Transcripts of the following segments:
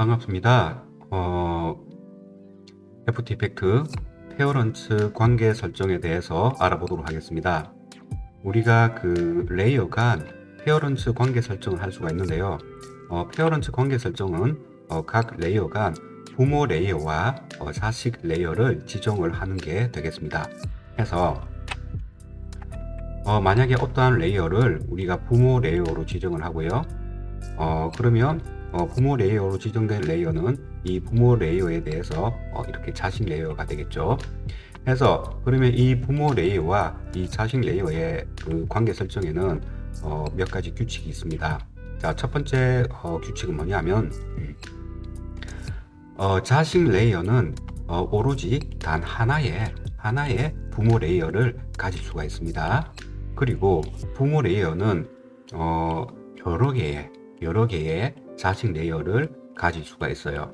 반갑습니다. FT 이펙트 페어런츠 관계 설정에 대해서 알아보도록 하겠습니다. 우리가 그 레이어 간 페어런츠 관계 설정을 할 수가 있는데요. 페어런츠 관계 설정은 각 레이어 간 부모 레이어와 자식 레이어를 지정을 하는 게 되겠습니다. 그래서 만약에 어떠한 레이어를 우리가 부모 레이어로 지정을 하고요. 그러면 부모 레이어로 지정된 레이어는 이 부모 레이어에 대해서 이렇게 자식 레이어가 되겠죠. 그래서 그러면 이 부모 레이어와 이 자식 레이어의 그 관계 설정에는 몇 가지 규칙이 있습니다. 자, 첫 번째 규칙은 뭐냐면 자식 레이어는 오로지 단 하나의 부모 레이어를 가질 수가 있습니다. 그리고 부모 레이어는 여러 개의 자식 레이어를 가질 수가 있어요.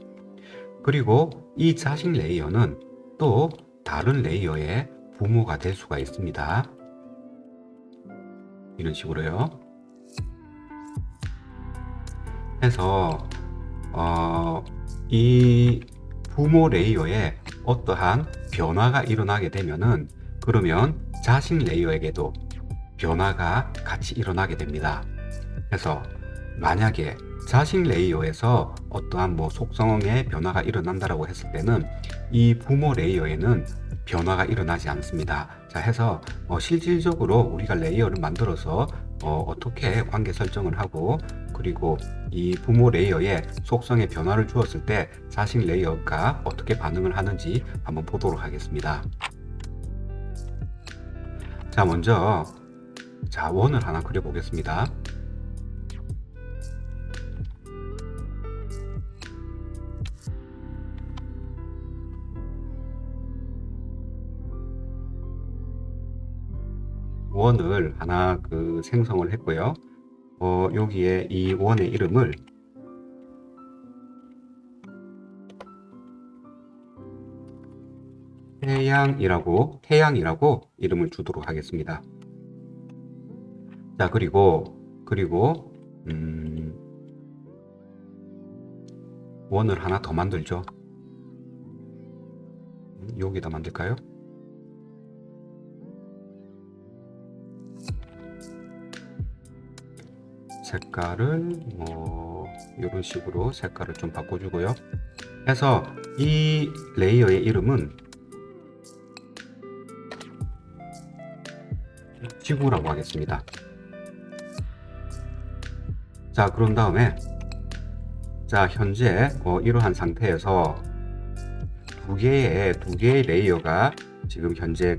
그리고 이 자식 레이어는 또 다른 레이어의 부모가 될 수가 있습니다. 이런 식으로요. 해서 이 부모 레이어에 어떠한 변화가 일어나게 되면은 그러면 자식 레이어에게도 변화가 같이 일어나게 됩니다. 그래서 만약에 자식 레이어에서 어떠한 속성의 변화가 일어난다라고 했을 때는 이 부모 레이어에는 변화가 일어나지 않습니다. 자, 해서 실질적으로 우리가 레이어를 만들어서 어떻게 관계 설정을 하고 그리고 이 부모 레이어에 속성의 변화를 주었을 때 자식 레이어가 어떻게 반응을 하는지 한번 보도록 하겠습니다. 자, 먼저 원을 하나 그려 보겠습니다. 원을 하나 생성을 했고요. 여기에 이 원의 이름을 태양이라고 이름을 주도록 하겠습니다. 자, 그리고 원을 하나 더 만들죠. 여기다 만들까요? 색깔을 이런 식으로 색깔을 좀 바꿔주고요. 해서 이 레이어의 이름은 지구라고 하겠습니다. 자, 그런 다음에 현재 이러한 상태에서 두 개의 레이어가 지금 현재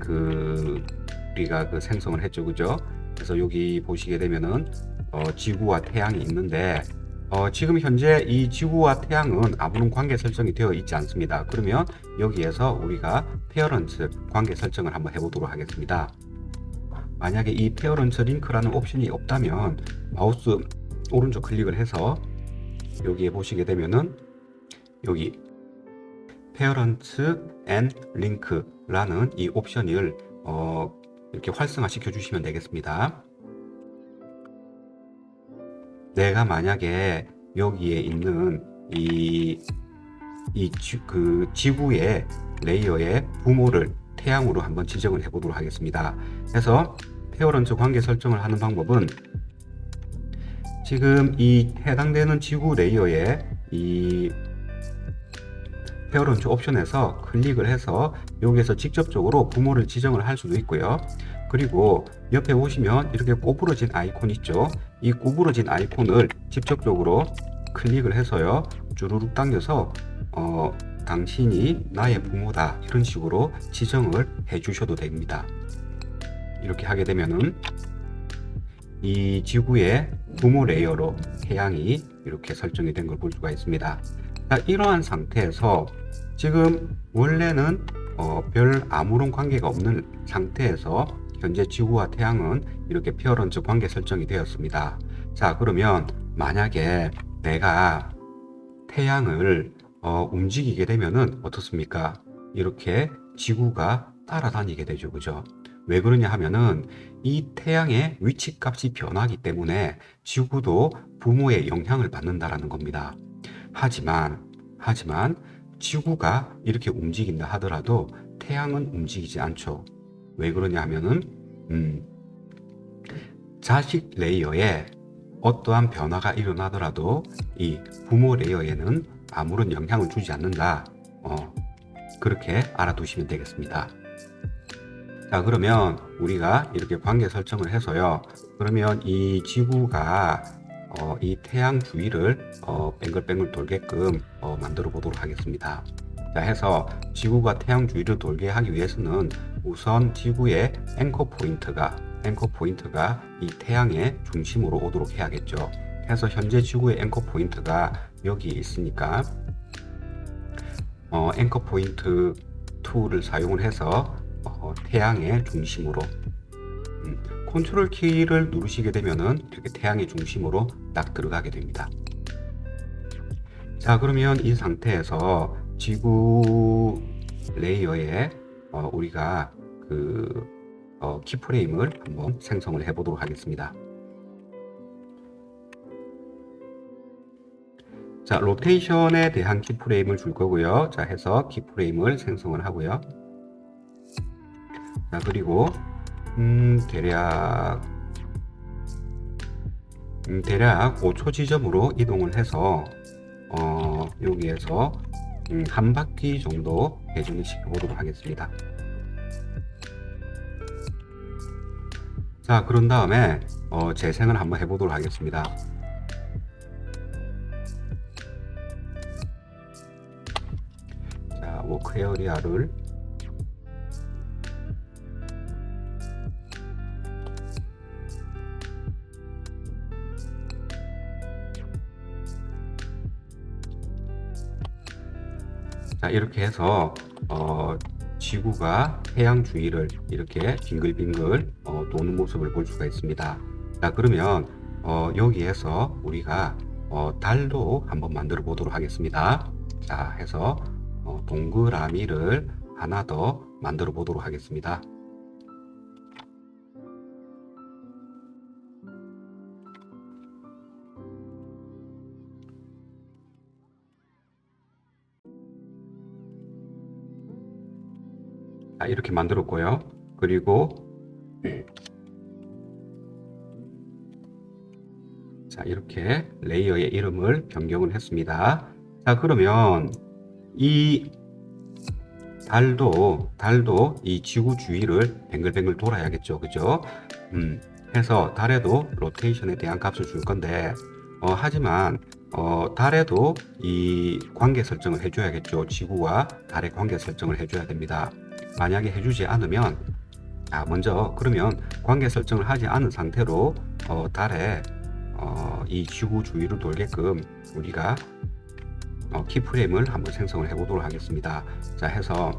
우리가 생성을 했죠, 그죠? 그래서 여기 보시게 되면은 지구와 태양이 있는데 지금 현재 이 지구와 태양은 아무런 관계 설정이 되어 있지 않습니다. 그러면 여기에서 우리가 페어런츠 관계 설정을 한번 해보도록 하겠습니다. 만약에 이 페어런츠 링크라는 옵션이 없다면 마우스 오른쪽 클릭을 해서 여기에 보시게 되면은 여기 페어런츠 앤 링크라는 이 옵션을 이렇게 활성화 시켜 주시면 되겠습니다. 내가 만약에 여기에 있는 지구의 레이어의 부모를 태양으로 한번 지정을 해 보도록 하겠습니다. 그래서 페어런츠 관계 설정을 하는 방법은 지금 이 해당되는 지구 레이어의 이 페어런츠 옵션에서 클릭을 해서 여기에서 직접적으로 부모를 지정을 할 수도 있고요. 그리고 옆에 보시면 이렇게 꼬부러진 아이콘 있죠. 이 꼬부러진 아이콘을 직접적으로 클릭을 해서요, 주르륵 당겨서 당신이 나의 부모다 이런 식으로 지정을 해 주셔도 됩니다. 이렇게 하게 되면은 이 지구의 부모 레이어로 태양이 이렇게 설정이 된 걸 볼 수가 있습니다. 자, 이러한 상태에서 지금 원래는 별 아무런 관계가 없는 상태에서 현재 지구와 태양은 이렇게 페어런츠 관계 설정이 되었습니다. 자, 그러면 만약에 내가 태양을 움직이게 되면은 어떻습니까? 이렇게 지구가 따라다니게 되죠, 그죠? 왜 그러냐 하면은 이 태양의 위치 값이 변하기 때문에 지구도 부모의 영향을 받는다라는 겁니다. 하지만 지구가 이렇게 움직인다 하더라도 태양은 움직이지 않죠. 왜 그러냐 하면은 자식 레이어에 어떠한 변화가 일어나더라도 이 부모 레이어에는 아무런 영향을 주지 않는다. 그렇게 알아두시면 되겠습니다. 자, 그러면 우리가 이렇게 관계 설정을 해서요. 그러면 이 지구가 이 태양 주위를 뱅글뱅글 돌게끔 만들어 보도록 하겠습니다. 자, 해서 지구가 태양 주위를 돌게 하기 위해서는 우선 지구의 앵커 포인트가 이 태양의 중심으로 오도록 해야겠죠. 해서 현재 지구의 앵커 포인트가 여기에 있으니까 앵커 포인트 2를 사용을 해서 태양의 중심으로 컨트롤 키를 누르시게 되면은 이렇게 태양의 중심으로 딱 들어가게 됩니다. 자, 그러면 이 상태에서 지구 레이어에 우리가 그 키프레임을 한번 생성을 해 보도록 하겠습니다. 자, 로테이션에 대한 키프레임을 줄 거고요. 자, 해서 키프레임을 생성을 하고요. 자, 그리고 대략 5초 지점으로 이동을 해서 여기에서 한 바퀴 정도 회전을 시켜 보도록 하겠습니다. 자, 그런 다음에 재생을 한번 해 보도록 하겠습니다. 자, 워크 에어리아를 자, 이렇게 해서 지구가 태양 주위를 이렇게 빙글빙글 도는 모습을 볼 수가 있습니다. 자, 그러면 여기에서 우리가 달도 한번 만들어 보도록 하겠습니다. 자, 해서 동그라미를 하나 더 만들어 보도록 하겠습니다. 자, 이렇게 만들었고요. 그리고 자, 이렇게 레이어의 이름을 변경을 했습니다. 자, 그러면 이 달도 이 지구 주위를 뱅글뱅글 돌아야겠죠. 그죠? 해서 달에도 로테이션에 대한 값을 줄 건데 하지만 달에도 이 관계 설정을 해줘야겠죠. 지구와 달의 관계 설정을 해줘야 됩니다. 만약에 해주지 않으면 먼저 그러면 관계 설정을 하지 않은 상태로 달에 이 지구 주위를 돌게끔 우리가 키프레임을 한번 생성을 해 보도록 하겠습니다. 자, 해서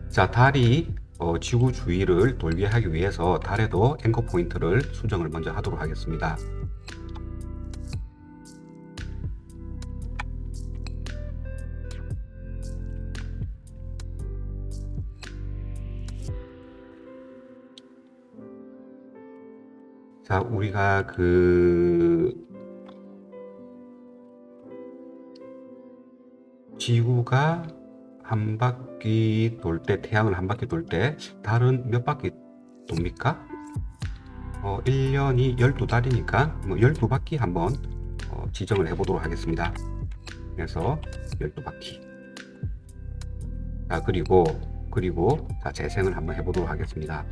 자, 달이 지구 주위를 돌게 하기 위해서 달에도 앵커 포인트를 수정을 먼저 하도록 하겠습니다. 자, 우리가 지구가 한 바퀴 돌 때, 태양을 한 바퀴 돌 때 달은 몇 바퀴 돕니까? 1년이 12달이니까 12바퀴 한번 지정을 해 보도록 하겠습니다. 그래서 12바퀴. 자, 그리고 자, 재생을 한번 해 보도록 하겠습니다.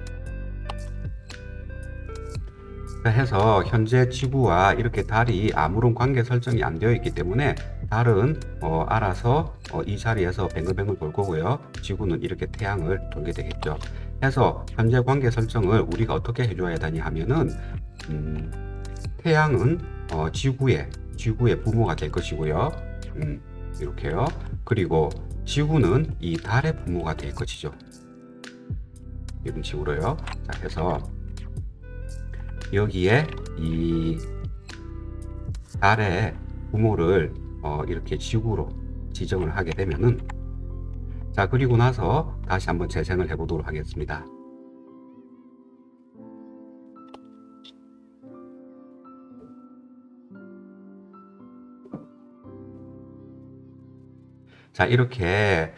해서 현재 지구와 이렇게 달이 아무런 관계 설정이 안 되어 있기 때문에 달은 알아서 이 자리에서 뱅글뱅글 돌 거고요. 지구는 이렇게 태양을 돌게 되겠죠. 해서 현재 관계 설정을 우리가 어떻게 해줘야 되냐 하면은 태양은 지구의 부모가 될 것이고요. 이렇게요. 그리고 지구는 이 달의 부모가 될 것이죠. 이런 식으로요. 자, 해서 여기에 이 달의 부모를 이렇게 지구로 지정을 하게 되면은 자, 그리고 나서 다시 한번 재생을 해 보도록 하겠습니다. 자, 이렇게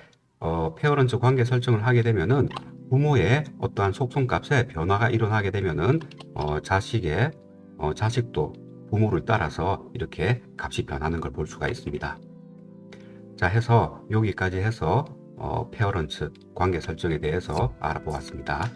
페어런츠 관계 설정을 하게 되면은 부모의 어떠한 속성값에 변화가 일어나게 되면은 자식도 부모를 따라서 이렇게 값이 변하는 걸 볼 수가 있습니다. 자, 해서 여기까지 해서 페어런츠 관계 설정에 대해서 알아보았습니다.